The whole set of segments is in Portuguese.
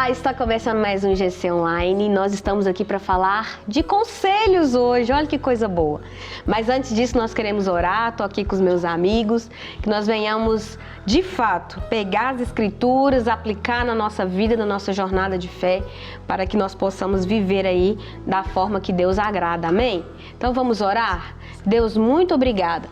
Olá, está começando mais um GC Online e nós estamos aqui para falar de conselhos hoje, olha que coisa boa. Mas antes disso nós queremos orar, estou aqui com os meus amigos, que nós venhamos de fato pegar as escrituras, aplicar na nossa vida, na nossa jornada de fé, para que nós possamos viver aí da forma que Deus agrada, amém? Então vamos orar? Deus, muito obrigada,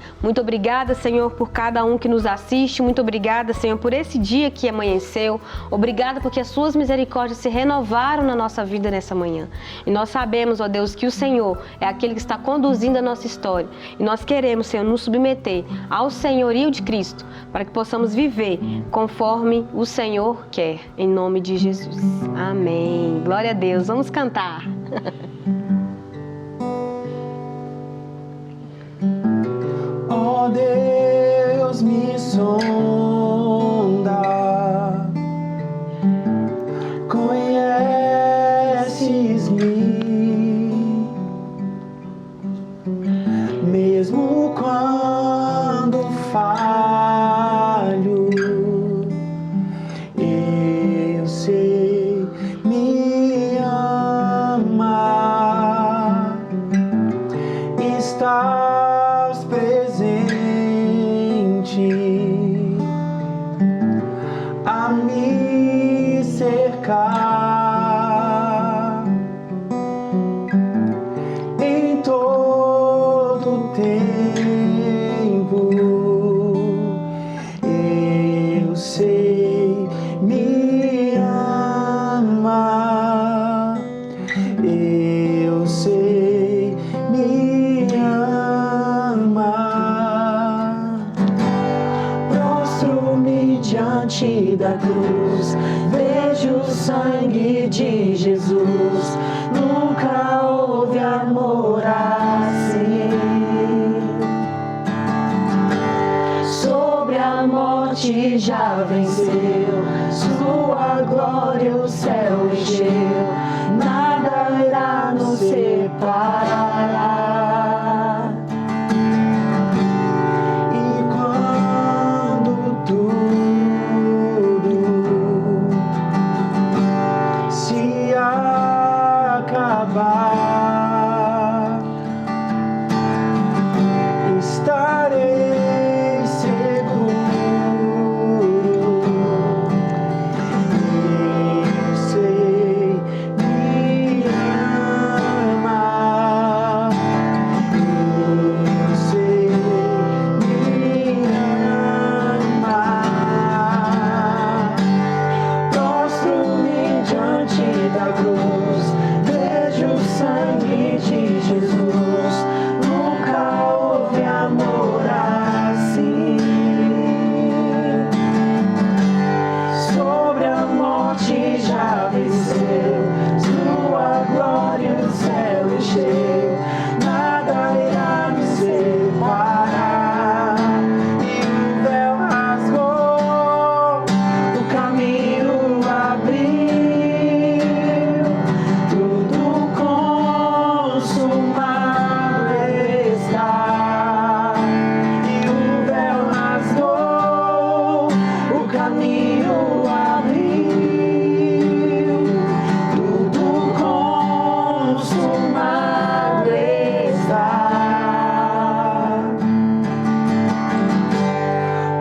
Senhor, por cada um que nos assiste, muito obrigada, Senhor, por esse dia que amanheceu, obrigada porque as suas misericórdias se renovaram na nossa vida nessa manhã. E nós sabemos, ó Deus, que o Senhor é aquele que está conduzindo a nossa história e nós queremos, Senhor, nos submeter ao senhorio de Cristo para que possamos viver conforme o Senhor quer, em nome de Jesus. Amém. Glória a Deus. Vamos cantar. Ó Deus, me sonda, conheces-me, mesmo quando falho, eu sei me ama, estás presente a me cercar em todo tempo. Eu sei me ama, eu sei me ama. Prostro-me diante da cruz, vejo o sangue de Jesus. Nunca houve amor assim. Sobre a morte já venceu, sua glória o céu encheu. Nada irá nos separar. E quando tudo se acabar, estarei seguro. Eu sei me ama, eu sei me ama. Prostro-me diante da cruz, vejo o sangue de Jesus. Nunca houve amor assim. Sobre a morte já venceu, sua glória o céu encheu. Nada irá me separar. E o véu rasgou, o caminho abriu, tudo consumado está. E o véu rasgou, o caminho abriu, tudo consumado está.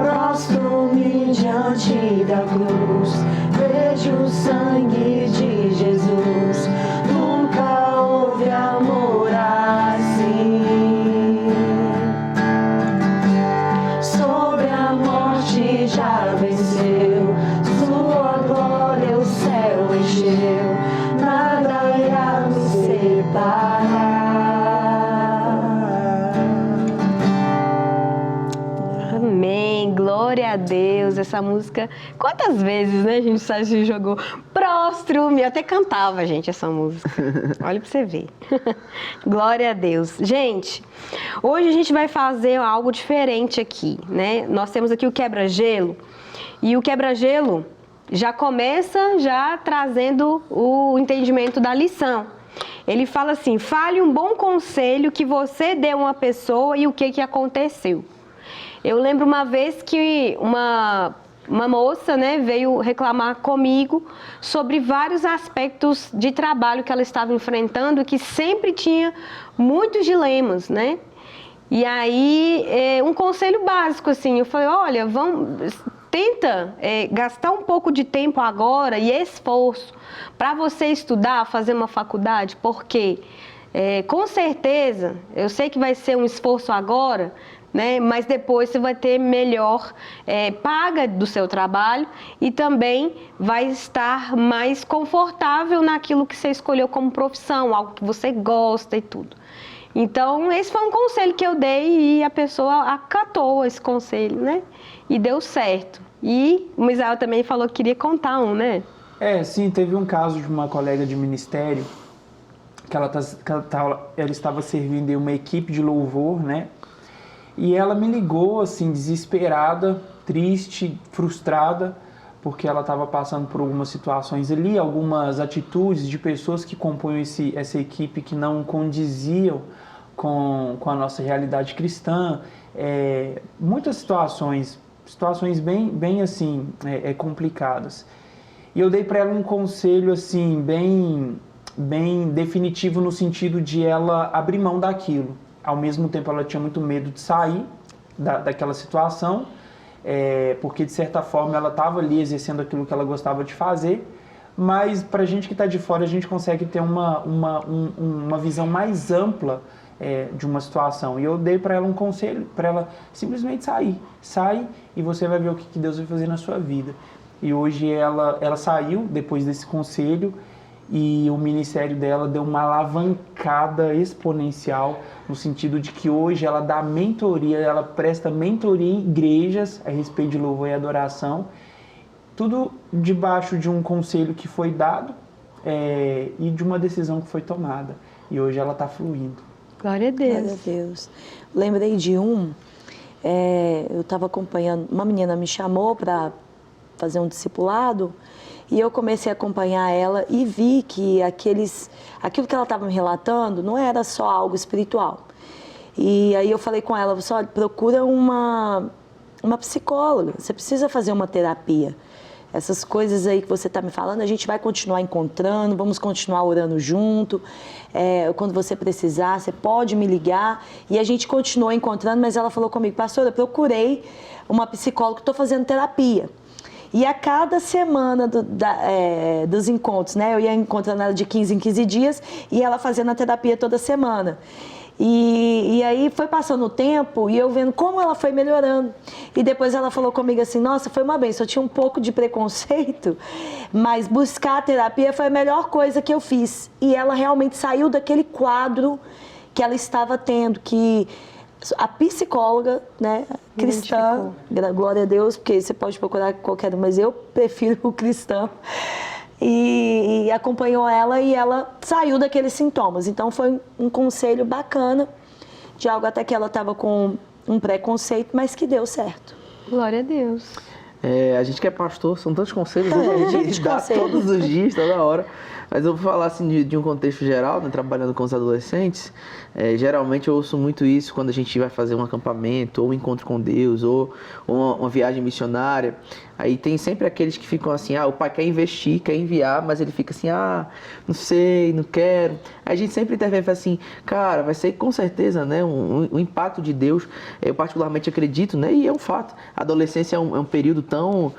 Prostro-me diante da cruz, vejo o sangue de Jesus. Nunca houve amor assim. Sobre a morte já venceu, sua glória o céu encheu. Nada irá nos separar. Amém, glória a Deus. Essa música, quantas vezes, né, a gente jogou Prostro-me, eu até cantava, gente, essa música. Olha pra você ver. Glória a Deus. Gente, hoje a gente vai fazer algo diferente aqui, né? Nós temos aqui o quebra-gelo e o quebra-gelo já começa trazendo o entendimento da lição. Ele fala assim: fale um bom conselho que você deu a uma pessoa e o que aconteceu. Eu lembro uma vez que uma uma moça, né, veio reclamar comigo sobre vários aspectos de trabalho que ela estava enfrentando e que sempre tinha muitos dilemas, né? E aí, um conselho básico, assim, eu falei, olha, tenta gastar um pouco de tempo agora e esforço para você estudar, fazer uma faculdade, porque com certeza, eu sei que vai ser um esforço agora, né? Mas depois você vai ter melhor paga do seu trabalho e também vai estar mais confortável naquilo que você escolheu como profissão, algo que você gosta e tudo. Então, esse foi um conselho que eu dei e a pessoa acatou esse conselho, né? E deu certo. E o Misael também falou que queria contar né? Sim, teve um caso de uma colega de ministério que ela estava servindo em uma equipe de louvor, né? E ela me ligou, assim, desesperada, triste, frustrada, porque ela estava passando por algumas situações ali, algumas atitudes de pessoas que compõem essa equipe que não condiziam com a nossa realidade cristã. Muitas situações bem assim, complicadas. E eu dei para ela um conselho, assim, bem definitivo no sentido de ela abrir mão daquilo. Ao mesmo tempo, ela tinha muito medo de sair daquela situação, porque, de certa forma, ela estava ali exercendo aquilo que ela gostava de fazer, mas, para a gente que está de fora, a gente consegue ter uma visão mais ampla de uma situação. E eu dei para ela um conselho, para ela simplesmente sair. Sai e você vai ver o que Deus vai fazer na sua vida. E hoje ela saiu depois desse conselho, e o ministério dela deu uma alavancada exponencial, no sentido de que hoje ela dá mentoria, ela presta mentoria em igrejas a respeito de louvor e adoração, tudo debaixo de um conselho que foi dado e de uma decisão que foi tomada. E hoje ela está fluindo. Glória a Deus. Glória a Deus. Lembrei de eu estava acompanhando, uma menina me chamou para fazer um discipulado, e eu comecei a acompanhar ela e vi que aquilo que ela estava me relatando não era só algo espiritual. E aí eu falei com ela, olha, procura uma psicóloga, você precisa fazer uma terapia. Essas coisas aí que você está me falando, a gente vai continuar encontrando, vamos continuar orando junto. Quando você precisar, você pode me ligar. E a gente continuou encontrando, mas ela falou comigo, pastora, eu procurei uma psicóloga, estou fazendo terapia. E a cada semana dos encontros, né? Eu ia encontrando ela de 15 em 15 dias e ela fazendo a terapia toda semana. E aí foi passando o tempo e eu vendo como ela foi melhorando. E depois ela falou comigo assim, nossa, foi uma benção, eu tinha um pouco de preconceito, mas buscar a terapia foi a melhor coisa que eu fiz. E ela realmente saiu daquele quadro que ela estava tendo, que a psicóloga, né, cristã, glória a Deus, porque você pode procurar qualquer um, mas eu prefiro o cristão, e acompanhou ela e ela saiu daqueles sintomas. Então foi um conselho bacana, de algo até que ela estava com um preconceito, mas que deu certo. Glória a Deus. A gente que é pastor, são tantos conselhos, né? A gente dá todos os dias, toda hora. Mas eu vou falar assim de um contexto geral, né, trabalhando com os adolescentes. Geralmente eu ouço muito isso quando a gente vai fazer um acampamento, ou um encontro com Deus, ou uma viagem missionária. Aí tem sempre aqueles que ficam assim, o pai quer investir, quer enviar, mas ele fica assim, não sei, não quero. Aí a gente sempre intervém e fala assim, cara, vai ser com certeza, né, um impacto de Deus. Eu particularmente acredito, né, e é um fato. A adolescência é um período tão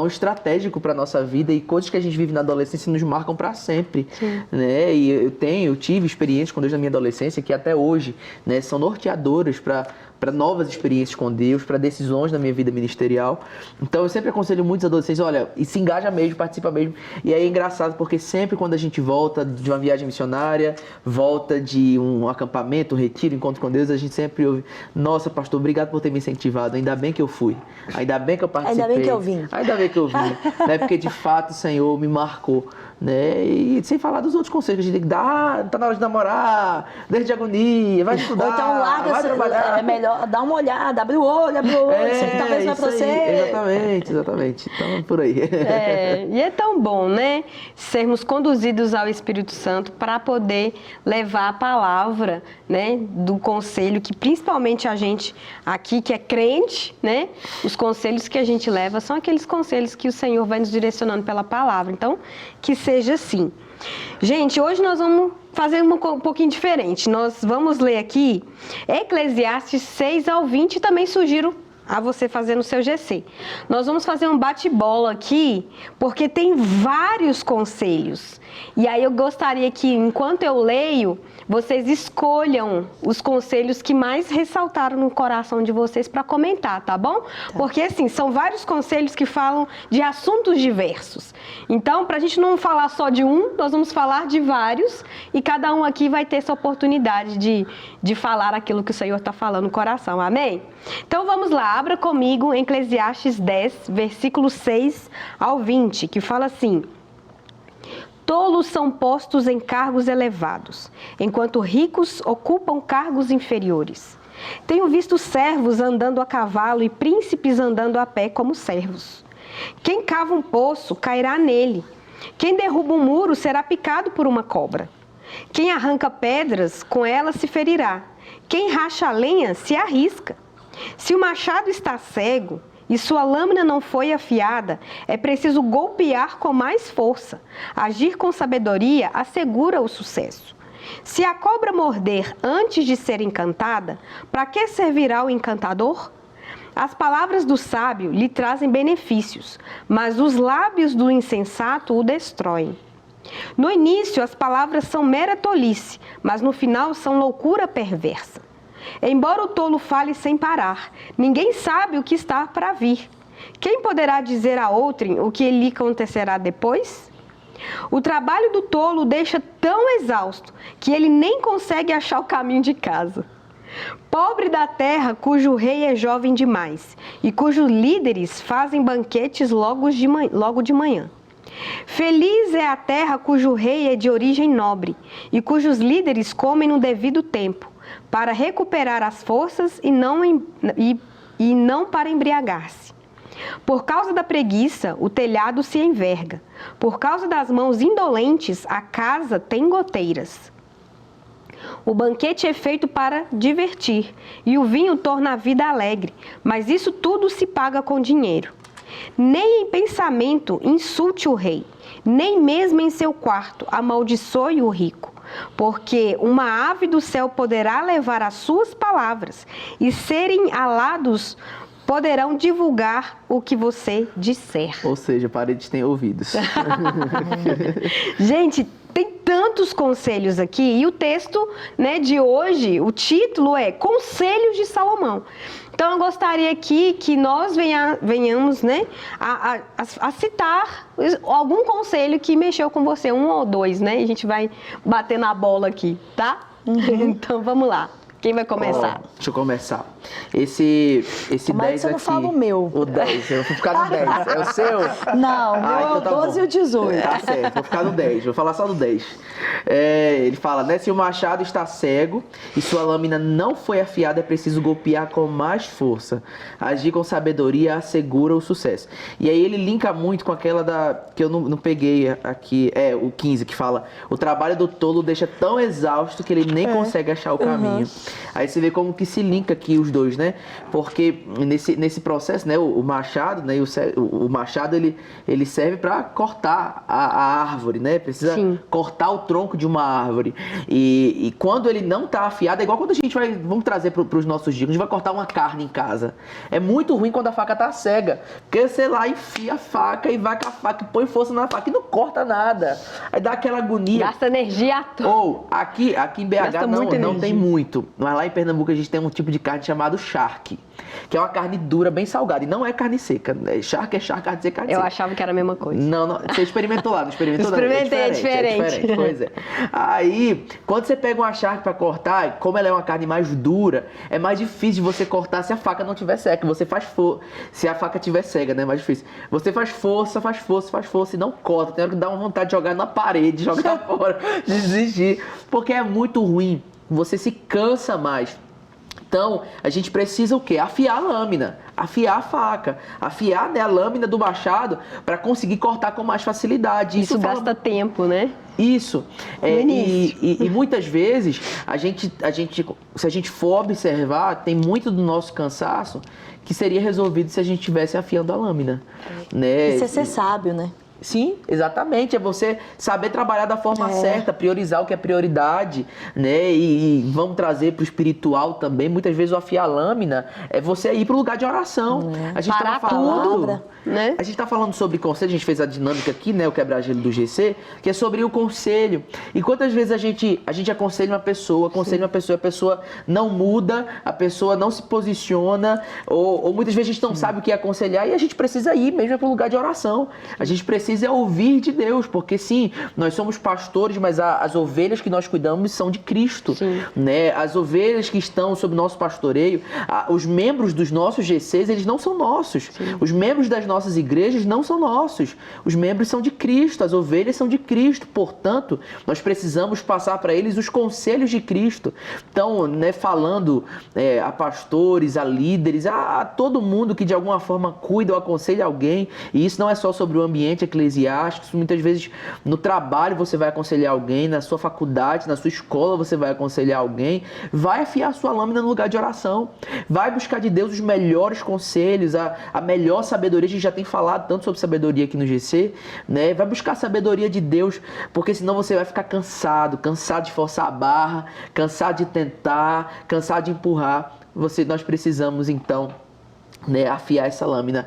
estratégico para nossa vida, e coisas que a gente vive na adolescência nos marcam para sempre, né? E eu tive experiências com Deus na minha adolescência que até hoje, né, são norteadoras para novas experiências com Deus, para decisões na minha vida ministerial. Então eu sempre aconselho muitos adolescentes, olha, e se engaja mesmo, participa mesmo. E aí é engraçado porque sempre quando a gente volta de uma viagem missionária, volta de um acampamento, um retiro, encontro com Deus, a gente sempre ouve, nossa, pastor, obrigado por ter me incentivado, ainda bem que eu fui, ainda bem que eu participei. Ainda bem que eu vim. Ainda bem que eu vim, né? Porque de fato o Senhor me marcou, né? E sem falar dos outros conselhos que a gente tem que dar, tá na hora de namorar, desde de agonia, vai estudar, ou então larga, vai trabalhar. É melhor dá uma olhada, abre o olho, isso aí talvez vai pra você. Exatamente. Então, por aí. E é tão bom, né? Sermos conduzidos ao Espírito Santo para poder levar a palavra, né, do conselho, que principalmente a gente aqui que é crente, né? Os conselhos que a gente leva são aqueles conselhos que o Senhor vai nos direcionando pela palavra. Então, que seja assim. Gente, hoje nós vamos fazer um pouquinho diferente. Nós vamos ler aqui Eclesiastes 6 ao 20 e também sugiro a você fazer no seu GC. Nós vamos fazer um bate-bola aqui, porque tem vários conselhos. E aí eu gostaria que, enquanto eu leio, vocês escolham os conselhos que mais ressaltaram no coração de vocês para comentar, tá bom? Porque, assim, são vários conselhos que falam de assuntos diversos. Então, para a gente não falar só de um, nós vamos falar de vários e cada um aqui vai ter essa oportunidade de falar aquilo que o Senhor está falando no coração. Amém? Então, vamos lá. Abra comigo em Eclesiastes 10, versículos 6 ao 20, que fala assim: tolos são postos em cargos elevados, enquanto ricos ocupam cargos inferiores. Tenho visto servos andando a cavalo e príncipes andando a pé como servos. Quem cava um poço cairá nele. Quem derruba um muro será picado por uma cobra. Quem arranca pedras, com elas se ferirá. Quem racha a lenha se arrisca. Se o machado está cego e sua lâmina não foi afiada, é preciso golpear com mais força. Agir com sabedoria assegura o sucesso. Se a cobra morder antes de ser encantada, para que servirá o encantador? As palavras do sábio lhe trazem benefícios, mas os lábios do insensato o destroem. No início, as palavras são mera tolice, mas no final são loucura perversa. Embora o tolo fale sem parar, ninguém sabe o que está para vir. Quem poderá dizer a outrem o que lhe acontecerá depois? O trabalho do tolo o deixa tão exausto que ele nem consegue achar o caminho de casa. Pobre da terra cujo rei é jovem demais e cujos líderes fazem banquetes logo de manhã. Feliz é a terra cujo rei é de origem nobre e cujos líderes comem no devido tempo, para recuperar as forças e não para embriagar-se. Por causa da preguiça, o telhado se enverga. Por causa das mãos indolentes, a casa tem goteiras. O banquete é feito para divertir, e o vinho torna a vida alegre, mas isso tudo se paga com dinheiro. Nem em pensamento insulte o rei, nem mesmo em seu quarto amaldiçoe o rico. Porque uma ave do céu poderá levar as suas palavras, e serem alados poderão divulgar o que você disser. Ou seja, paredes têm ouvidos. Gente, tem tantos conselhos aqui, e o texto, né, de hoje, o título é Conselhos de Salomão. Então, eu gostaria aqui que nós venhamos, né, a citar algum conselho que mexeu com você, um ou dois, né? E a gente vai bater na bola aqui, tá? Então, vamos lá. Quem vai começar? Deixa eu começar. Esse Mas 10 você não aqui... fala o meu. O 10, eu vou ficar no 10. É o seu? Não, o meu é o então tá 12 bom. e o 18. Tá certo, vou ficar no 10. Vou falar só do 10. Ele fala, né? Se o machado está cego e sua lâmina não foi afiada, é preciso golpear com mais força. Agir com sabedoria assegura o sucesso. E aí ele linka muito com aquela que eu não peguei aqui, o 15, que fala, o trabalho do tolo deixa tão exausto que ele nem consegue achar o caminho. Aí você vê como que se linka aqui os dois, né? Porque nesse processo, né, o machado, né, o machado ele serve para cortar a árvore, né? Precisa cortar o tronco de uma árvore. E quando ele não tá afiado, é igual quando a gente vamos trazer para os nossos dias, a gente vai cortar uma carne em casa. É muito ruim quando a faca tá cega, porque você lá enfia a faca e vai com a faca e põe força na faca e não corta nada. Aí dá aquela agonia. Gasta energia à toa. Ou aqui em BH não tem muito. Mas lá em Pernambuco a gente tem um tipo de carne chamado charque, que é uma carne dura, bem salgada. E não é carne seca. Charque é charque, carne seca é carne seca. Eu achava que era a mesma coisa. Não. Você experimentou lá, não experimentou? Experimentei, é diferente. Pois é. Aí, quando você pega uma charque pra cortar, como ela é uma carne mais dura, é mais difícil de você cortar se a faca não tiver seca. Você faz força. Se a faca tiver cega, né? É mais difícil. Você faz força e não corta. Tem hora que dá uma vontade de jogar na parede, jogar fora, desistir. Porque é muito ruim. Você se cansa mais. Então, a gente precisa o quê? Afiar a lâmina, afiar a faca, afiar, né, a lâmina do machado para conseguir cortar com mais facilidade. Isso gasta tempo, né? Isso. E muitas vezes, se a gente for observar, tem muito do nosso cansaço que seria resolvido se a gente estivesse afiando a lâmina. Né? Isso é ser sábio, né? Sim, exatamente. É você saber trabalhar da forma certa, priorizar o que é prioridade, né? E vamos trazer para o espiritual também. Muitas vezes o afiar a lâmina é você ir para o lugar de oração. A gente parar tudo, né? A gente está falando sobre conselho, a gente fez a dinâmica aqui, né? O quebra-gelo do GC, que é sobre o conselho. E quantas vezes a gente aconselha uma pessoa, a pessoa não muda, a pessoa não se posiciona, ou muitas vezes a gente não sabe o que aconselhar e a gente precisa ir mesmo para o lugar de oração. A gente precisa ouvir de Deus, porque sim, nós somos pastores, mas as ovelhas que nós cuidamos são de Cristo, né? As ovelhas que estão sob nosso pastoreio, os membros dos nossos GCs, eles não são nossos. Os membros das nossas igrejas não são nossos. Os membros são de Cristo, as ovelhas são de Cristo. Portanto, nós precisamos passar para eles os conselhos de Cristo. Então, né, falando a pastores, a líderes, a todo mundo que de alguma forma cuida ou aconselha alguém, e isso não é só sobre o ambiente eclesiástico, muitas vezes no trabalho você vai aconselhar alguém, na sua faculdade, na sua escola você vai aconselhar alguém, vai afiar a sua lâmina no lugar de oração, vai buscar de Deus os melhores conselhos, a melhor sabedoria. A gente já tem falado tanto sobre sabedoria aqui no GC, né? Vai buscar a sabedoria de Deus, porque senão você vai ficar cansado de forçar a barra, cansado de tentar, cansado de empurrar. Nós precisamos então, né, afiar essa lâmina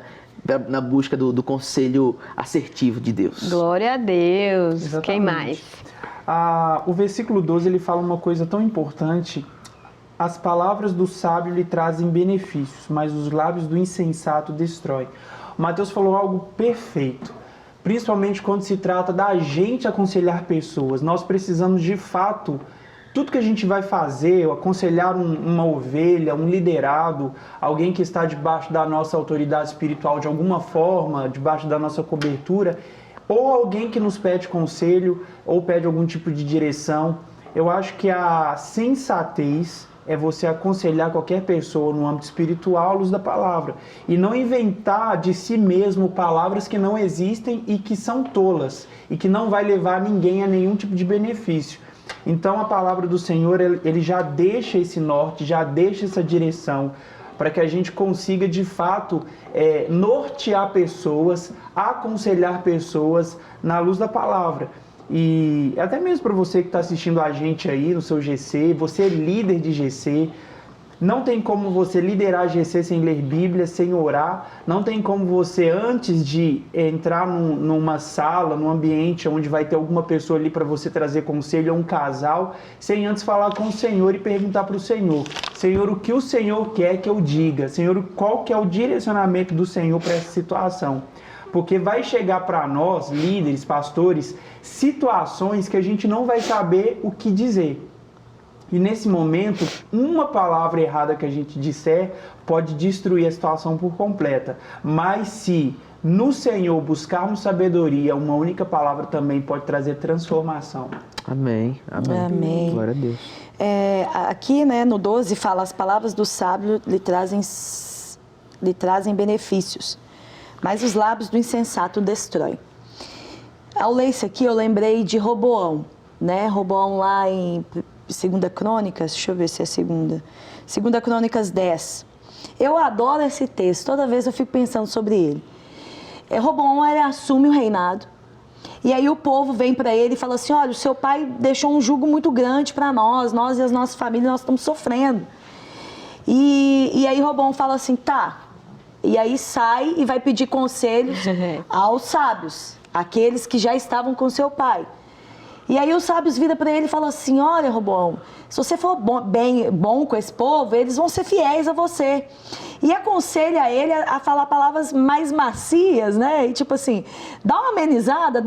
na busca do conselho assertivo de Deus. Glória a Deus. Exatamente. Quem mais? O versículo 12, ele fala uma coisa tão importante. As palavras do sábio lhe trazem benefícios, mas os lábios do insensato destrói. O Mateus falou algo perfeito, principalmente quando se trata da gente aconselhar pessoas. Nós precisamos, de fato, tudo que a gente vai fazer, aconselhar uma ovelha, um liderado, alguém que está debaixo da nossa autoridade espiritual de alguma forma, debaixo da nossa cobertura, ou alguém que nos pede conselho, ou pede algum tipo de direção. Eu acho que a sensatez é você aconselhar qualquer pessoa no âmbito espiritual à luz da palavra. E não inventar de si mesmo palavras que não existem e que são tolas, e que não vai levar ninguém a nenhum tipo de benefício. Então a palavra do Senhor, ele já deixa esse norte, já deixa essa direção, para que a gente consiga de fato nortear pessoas, aconselhar pessoas na luz da palavra. E até mesmo para você que está assistindo a gente aí no seu GC, você é líder de GC, não tem como você liderar GC sem ler Bíblia, sem orar. Não tem como você, antes de entrar numa sala, num ambiente onde vai ter alguma pessoa ali para você trazer conselho, ou um casal, sem antes falar com o Senhor e perguntar para o Senhor: Senhor, o que o Senhor quer que eu diga? Senhor, qual que é o direcionamento do Senhor para essa situação? Porque vai chegar para nós, líderes, pastores, situações que a gente não vai saber o que dizer. E nesse momento, uma palavra errada que a gente disser pode destruir a situação por completa. Mas se no Senhor buscarmos sabedoria, uma única palavra também pode trazer transformação. Amém. Amém. Glória a Deus. Aqui, né, no 12 fala: as palavras do sábio lhe trazem benefícios, mas os lábios do insensato destrói. Ao ler isso aqui, eu lembrei de Roboão, né? Roboão lá em 2 Crônicas, deixa eu ver se é 2 Crônicas 10. Eu adoro esse texto, toda vez eu fico pensando sobre ele. Roboão, ele assume o reinado, e aí o povo vem para ele e fala assim: olha, o seu pai deixou um jugo muito grande para nós e as nossas famílias, nós estamos sofrendo. E aí Roboão fala assim: tá. E aí sai e vai pedir conselhos aos sábios, aqueles que já estavam com seu pai. E aí os sábios viram para ele e falam assim: olha, Roboão, se você for bom com esse povo, eles vão ser fiéis a você. E aconselha ele a falar palavras mais macias, né? E tipo assim, dá uma amenizada,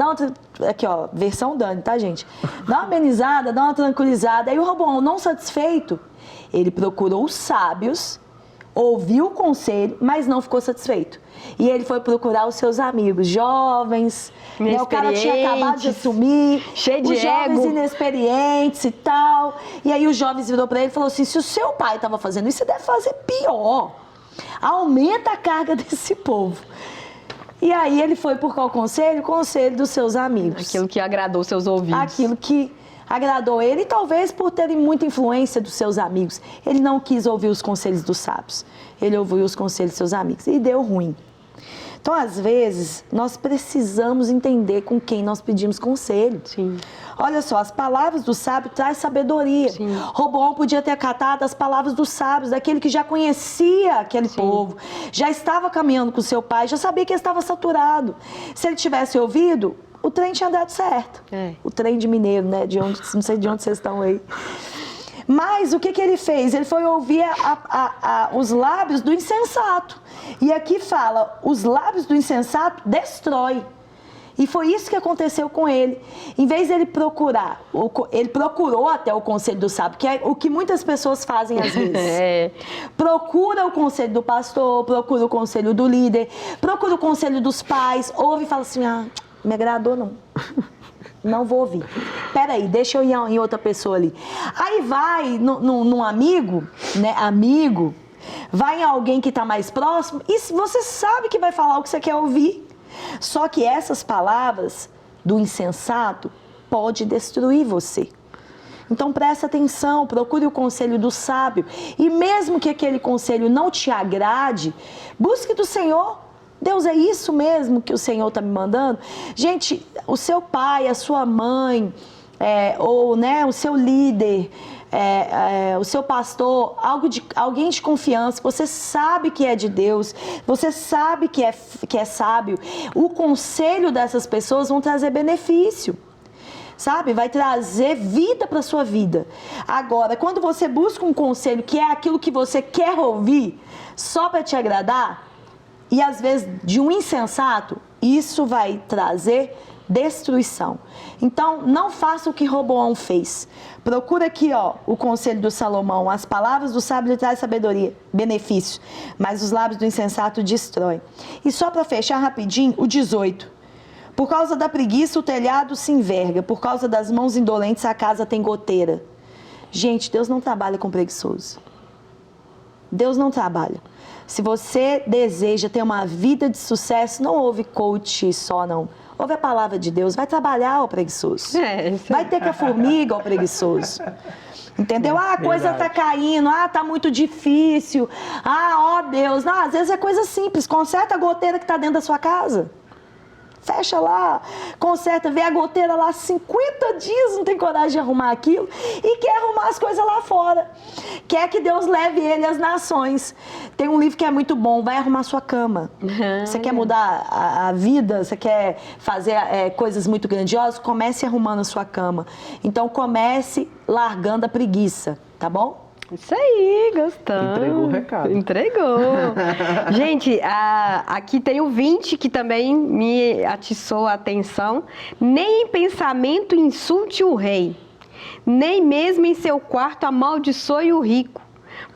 aqui ó, versão Dani, tá, gente? Dá uma amenizada, dá uma tranquilizada. Aí o Roboão, não satisfeito, ele procurou os sábios, ouviu o conselho, mas não ficou satisfeito. E ele foi procurar os seus amigos jovens, né? O cara tinha acabado de assumir, cheio de os jovens ego, inexperientes e tal. E aí os jovens virou para ele e falou assim, se o seu pai estava fazendo isso, você deve fazer pior. Aumenta a carga desse povo. E aí ele foi por qual conselho? O conselho dos seus amigos. Aquilo que agradou seus ouvidos. Aquilo que agradou ele, talvez por terem muita influência dos seus amigos. Ele não quis ouvir os conselhos dos sábios. Ele ouviu os conselhos dos seus amigos e deu ruim. Então, às vezes, nós precisamos entender com quem nós pedimos conselho. Sim. Olha só, as palavras do sábio trazem sabedoria. Sim. Roboão podia ter acatado as palavras dos sábios, daquele que já conhecia aquele povo, já estava caminhando com seu pai, já sabia que ele estava saturado. Se ele tivesse ouvido, o trem tinha dado certo. O trem de Mineiro, né? Não sei de onde vocês estão aí. Mas o que ele fez? Ele foi ouvir os lábios do insensato. E aqui fala, os lábios do insensato destrói. E foi isso que aconteceu com ele. Em vez dele procurar, ele procurou até o conselho do sábio, que é o que muitas pessoas fazem às vezes. Procura o conselho do pastor, procura o conselho do líder, procura o conselho dos pais, ouve e fala assim, me agradou não. Não vou ouvir. Peraí, deixa eu ir em outra pessoa ali. Aí vai num amigo, né? Amigo, vai em alguém que está mais próximo e você sabe que vai falar o que você quer ouvir. Só que essas palavras do insensato pode destruir você. Então presta atenção, procure o conselho do sábio. E mesmo que aquele conselho não te agrade, busque do Senhor. Deus, é isso mesmo que o Senhor está me mandando? Gente, o seu pai, a sua mãe, ou né, o seu líder, o seu pastor, alguém de confiança, você sabe que é de Deus, você sabe que é sábio, o conselho dessas pessoas vão trazer benefício. Sabe? Vai trazer vida para a sua vida. Agora, quando você busca um conselho que é aquilo que você quer ouvir, só para te agradar, e às vezes de um insensato, isso vai trazer destruição. Então, não faça o que Roboão fez. Procura aqui, o conselho do Salomão. As palavras do sábio lhe trazem sabedoria, benefício, mas os lábios do insensato destroem. E só para fechar rapidinho, o 18. Por causa da preguiça, o telhado se enverga. Por causa das mãos indolentes, a casa tem goteira. Gente, Deus não trabalha com preguiçoso. Deus não trabalha. Se você deseja ter uma vida de sucesso, não ouve coach só, não. Ouve a palavra de Deus. Vai trabalhar, ó preguiçoso. Vai ter que a formiga, ó preguiçoso. Entendeu? A coisa tá caindo. Tá muito difícil. Ó Deus. Não, às vezes é coisa simples. Conserta a goteira que tá dentro da sua casa. Fecha lá, conserta, vê a goteira lá 50 dias, não tem coragem de arrumar aquilo e quer arrumar as coisas lá fora. Quer que Deus leve ele às nações. Tem um livro que é muito bom, vai arrumar sua cama. Você quer mudar a vida, você quer fazer coisas muito grandiosas, comece arrumando a sua cama. Então comece largando a preguiça, tá bom? Isso aí, gostamos. Entregou o recado. Entregou. Gente, aqui tem o 20 que também me atiçou a atenção. Nem em pensamento insulte o rei, nem mesmo em seu quarto amaldiçoe o rico.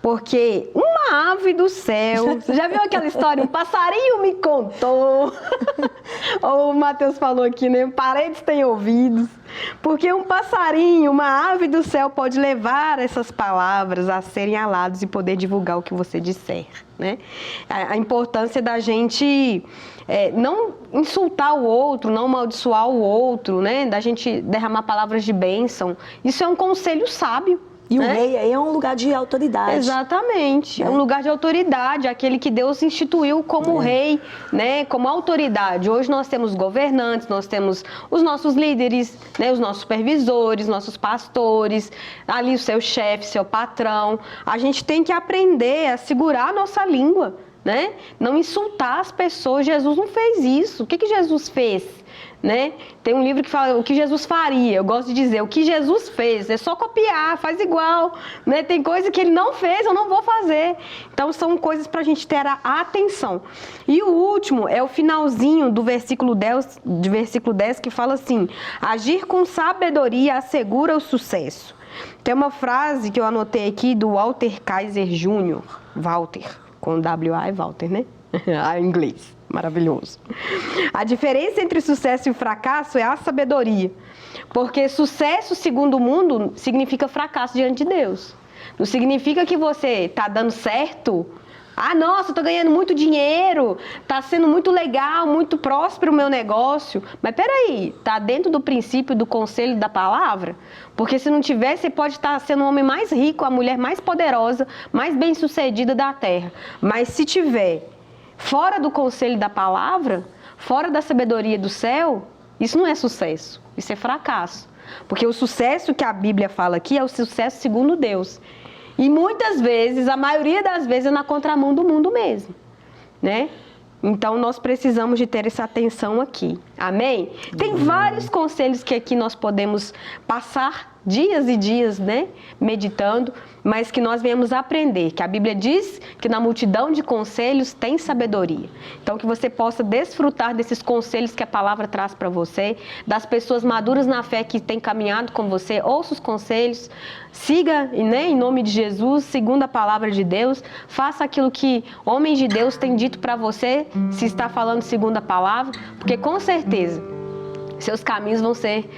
Porque uma ave do céu... Você já viu aquela história? Um passarinho me contou. Ou o Matheus falou aqui, né? Paredes têm ouvidos. Porque um passarinho, uma ave do céu pode levar essas palavras a serem alados e poder divulgar o que você disser, né? A importância da gente não insultar o outro, não amaldiçoar o outro, né? Da gente derramar palavras de bênção. Isso é um conselho sábio. E o rei aí é um lugar de autoridade. Exatamente, é um lugar de autoridade, aquele que Deus instituiu como rei, né? Como autoridade. Hoje nós temos governantes, nós temos os nossos líderes, né? Os nossos supervisores, nossos pastores, ali o seu chefe, seu patrão. A gente tem que aprender a segurar a nossa língua, né? Não insultar as pessoas. Jesus não fez isso. O que Jesus fez? Né? Tem um livro que fala o que Jesus faria. Eu gosto de dizer, o que Jesus fez, é só copiar, faz igual, né? Tem coisa que ele não fez, eu não vou fazer. Então são coisas para a gente ter a atenção. E o último é o finalzinho do versículo 10, que fala assim: agir com sabedoria assegura o sucesso. Tem uma frase que eu anotei aqui do Walter Kaiser Jr. Walter. com W.A. e Walter, né? Ah, em inglês, maravilhoso. A diferença entre o sucesso e o fracasso é a sabedoria. Porque sucesso, segundo o mundo, significa fracasso diante de Deus. Não significa que você está dando certo. Ah, nossa, eu tô ganhando muito dinheiro, tá sendo muito legal, muito próspero o meu negócio. Mas peraí, tá dentro do princípio do conselho da palavra? Porque se não tiver, você pode estar sendo o homem mais rico, a mulher mais poderosa, mais bem-sucedida da terra. Mas se tiver fora do conselho da palavra, fora da sabedoria do céu, isso não é sucesso, isso é fracasso. Porque o sucesso que a Bíblia fala aqui é o sucesso segundo Deus. E muitas vezes, a maioria das vezes, é na contramão do mundo mesmo, né? Então, nós precisamos de ter essa atenção aqui. Amém? Tem vários conselhos que aqui nós podemos passar dias e dias, né? Meditando, mas que nós venhamos aprender. Que a Bíblia diz que na multidão de conselhos tem sabedoria. Então, que você possa desfrutar desses conselhos que a palavra traz para você, das pessoas maduras na fé que têm caminhado com você, ouça os conselhos, siga, né, em nome de Jesus, segundo a palavra de Deus, faça aquilo que homens de Deus têm dito para você, se está falando segundo a palavra, porque com certeza seus caminhos vão ser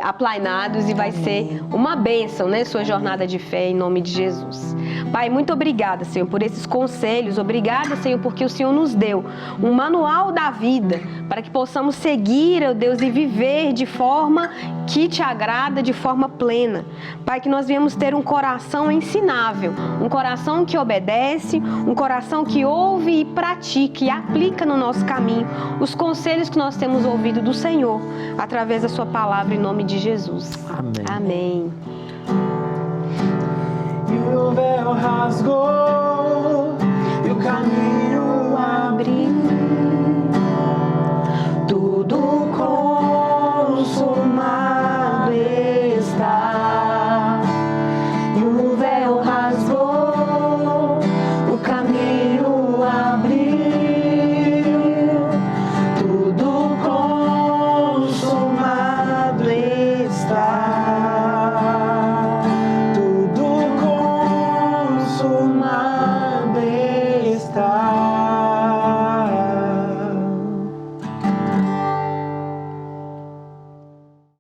aplainados e vai ser uma bênção, né? Sua jornada de fé em nome de Jesus. Pai, muito obrigada, Senhor, por esses conselhos. Obrigada, Senhor, porque o Senhor nos deu um manual da vida para que possamos seguir, ó Deus, e viver de forma que te agrada, de forma plena. Pai, que nós venhamos ter um coração ensinável, um coração que obedece, um coração que ouve e pratica e aplica no nosso caminho os conselhos que nós temos ouvido do Senhor, através da sua palavra, em nome de Jesus. Amém. Amém. E o véu rasgou, e o caminho abriu, tudo consumado está. E o véu rasgou, o caminho abriu, tudo consumado está. Tudo consumado